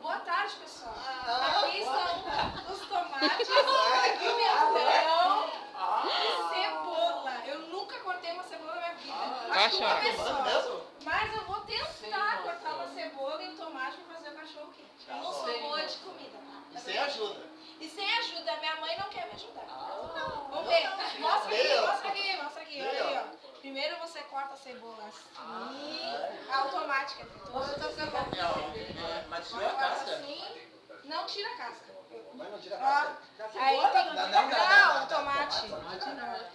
Boa tarde, pessoal. Aqui estão os tomates, pimentão e cebola. Eu nunca cortei uma cebola na minha vida. Acho que uma pessoa. Mas eu vou tentar cortar uma cebola e um tomate para fazer o cachorro quente. Eu não sou boa de comida. E sem ajuda. E sem ajuda. Minha mãe não quer me ajudar. Vamos ver. Mostra aqui. Olha aí, ó. Primeiro você corta a cebola assim. Automática. Mas tira a casca? Assim. Não tira a casca. Mas não tira a casca? Aí tem não, tomate.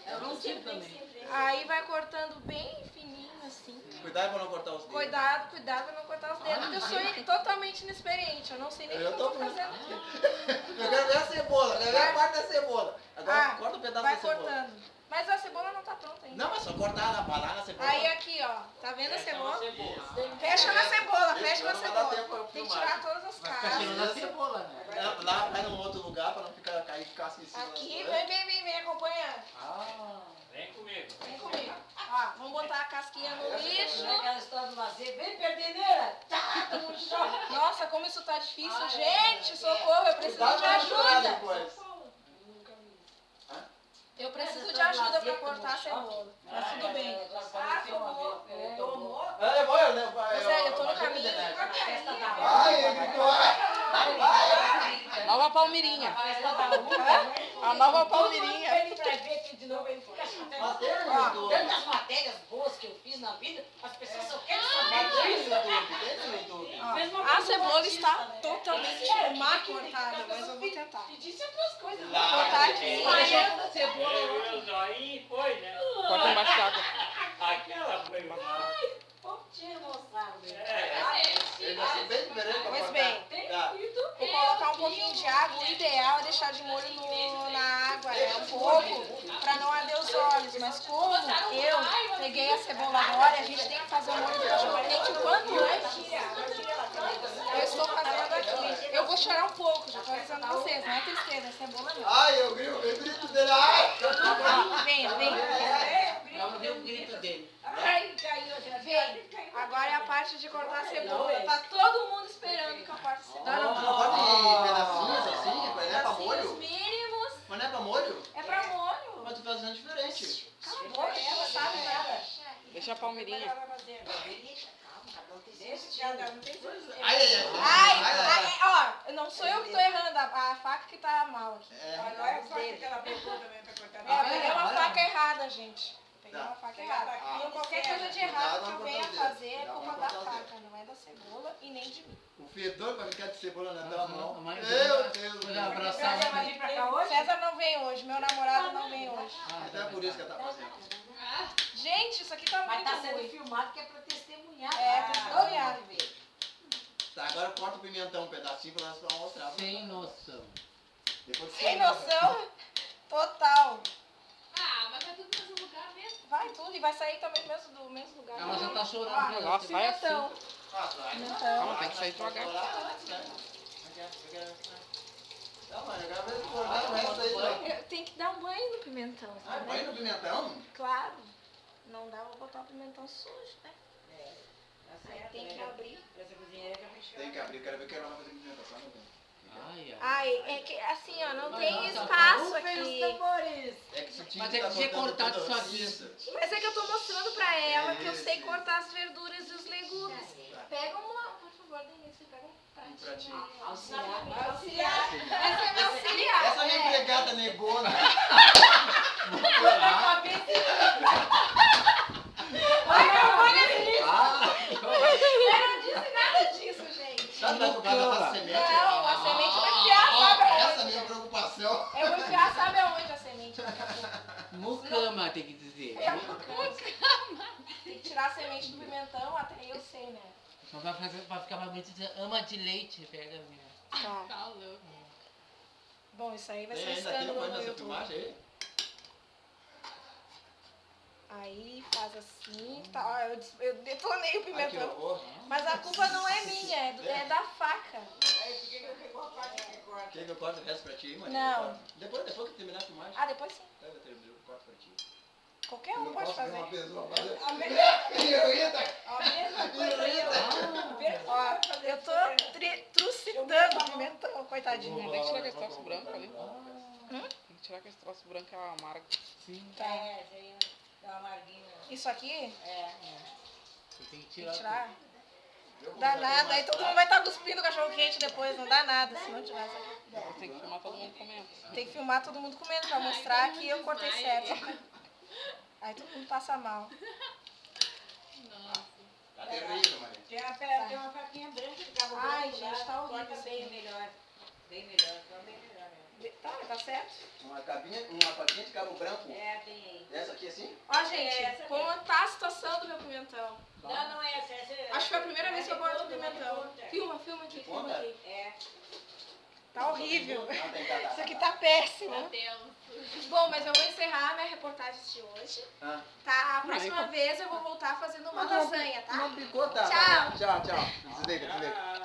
Eu não tiro também. Aí vai cortando bem fininho assim. Cuidado pra não cortar os dedos. Cuidado pra não cortar os dedos, porque eu sou totalmente inexperiente. Eu não sei nem o que eu tô fazendo aqui. Eu quero ver a cebola, eu quero ver a parte da cebola. Agora corta um pedaço da cebola. Vai cortando. Mas a cebola não tá pronta ainda. Não, mas só cortar na balada na cebola. Aí aqui, ó. Tá vendo a cebola? Fecha na cebola, fecha na cebola. Tem que tirar todas as cascas. Tirando a cebola, né? Lá vai num outro lugar pra não ficar cair casca em cima. Aqui, vem acompanhando. Vem comigo. Vem comigo. Ó, vamos botar a casquinha no lixo. Aquela história do lazer, vem perdeneira! Tá, tamo no chão. Nossa, como isso tá difícil. Gente, socorro, eu preciso de ajuda. Eu preciso de ajuda pra cortar a cebola. Mas tudo bem. Tomou? José, eu tô no caminho. Nova Palmeirinha. A nova Palmeirinha. Ele vai ver que de novo ele fica tantas matérias boas que eu fiz na vida, as pessoas só querem saber. A cebola está totalmente má cortada, mas eu vou tentar. E disse outras coisas. Vou cortar aqui. A cebola. Aí foi, né? Corta embaixo da água. Aquela foi uma... Tinha moçada. Pois bem, vou colocar um pouquinho de água. O ideal é deixar de molho na água, né? Um pouco, para não arder os olhos. Mas como eu peguei a cebola agora, a gente tem que fazer o molho do cachorro quente o quanto antes. Eu estou fazendo aqui. Eu vou chorar um pouco, já estou avisando vocês. Não é tristeza, é cebola não. Ai, eu grito dele. Ai! Vem. Vamos ver o grito dele. Vem. Agora é a parte de cortar a cebola. Tá todo mundo esperando que eu corte a cebola. Não pode pedacinhos assim? Mas não é pra molho? Pedacinhos mínimos. Mas não é pra molho? É pra molho. Mas tu tá fazendo diferente. Cala a boca, ela sabe nada. Deixa a Palmeirinha. Ai, ó, não sou eu que tô errando, a faca que tá mal aqui. Olha a faca que ela pegou também pra cortar. Eu peguei uma faca errada, gente. Peguei Tá. uma faca errada. E qualquer coisa de errado que eu venha fazer é culpa da faca, não é da cebola e nem de mim. O fedor vai ficar de cebola na tua mão. Mãe, Meu Deus. abraçar. Você vai vir pra cá hoje? César não vem hoje, meu namorado não vem hoje. Então é por isso que ela tá fazendo. Gente, isso aqui tá Mas muito tá sendo ruim. filmado que é pra testemunhar. É, testemunhar. Tá, agora corta o pimentão um pedacinho pra nós mostrar. Sem noção. Depois que Sem noção total. Ah, mas vai tudo no mesmo lugar mesmo. Vai tudo e vai sair também do mesmo lugar. Ela já tá chorando. Nossa, Vai assim. pimentão. Calma, tem que sair devagar. Tá, mano, agora vai cortar o resto aí. Tem que dar um banho no pimentão. Ah, banho no pimentão? Claro. Não dá pra botar o pimentão sujo, né? Tem que abrir. Essa cozinheira é caprichosa. Tem que abrir, quero ver que ela vai fazer pimentão, só no banho. Ai, é que assim, ó, não tem espaço aqui. É que se tinha Mas que é tá que tinha cortando cortado tudo isso aqui. isso. Mas é que eu tô mostrando pra ela que eu sei cortar as verduras e os legumes. Pega uma, por favor, Denise, pega um pratinho. Auxiliar. Essa é minha auxiliar. Essa minha empregada negona. Eu não disse nada disso, gente. Sabe da jogada da semente? Não, a semente eu vou enfiar, sabe Essa é a aonde? minha preocupação. Eu vou enfiar, sabe aonde a semente? Mucama, tem que dizer. Tem que tirar a semente do pimentão, até eu sei, né? Só vai ficar mais bonito dizer ama de leite. Pega, minha. Tá louco. Bom, isso aí vai Tem ser ainda tem escândalo mais no nessa YouTube. filmagem aí? Aí faz assim, tá, ó, eu detonei o Ai, que pimentão. horror. Mas a culpa não é minha, é da faca. Quer que eu corte o resto pra ti, mano? Não. Depois que terminar a filmagem, Ah, depois sim. eu corto pra ti. Qualquer um pode fazer. Uma pessoa fazer. A mesma coisa eu. Ó, eu tô coitadinho. Tem que tirar aquele troço branco ali. Hum? Tem que tirar aquele troço branco, aquela amarga. Sim. Tá. É, esse aí dá uma amarguinha. Isso aqui, É. Você tem que tem que tirar. tirar. Eu vou Dá já ter nada, aí mais todo prato. mundo vai estar cuspindo cachorro quente depois, não dá nada se não tiver isso aqui. Depois tem que filmar todo mundo comendo. Tem que filmar todo mundo comendo pra mostrar que eu cortei certo. Aí todo mundo passa mal. Nossa. Tá terrível, Maria. Tem uma faquinha branca de cabo branco. Ai, gente, tá horrível corta isso bem aqui. melhor. Bem melhor, só bem melhor. Tá certo? Uma faquinha de cabo branco. É, tem aí. Essa aqui assim? Ó, gente, Essa aqui. como tá a situação do meu pimentão? Não é essa. Acho que foi a primeira vez que eu corto pimentão. Filma. Filma aqui, filma Ponta? aqui. É. Tá horrível. Não, tem que Isso aqui tá péssimo. Tá tenso. Bom, mas eu vou encerrar a minha reportagem de hoje. Ah. Tá? A próxima vez eu vou voltar fazendo uma lasanha, tá? Não picou, tá? Tchau. Tchau, tchau. Desliga, desliga.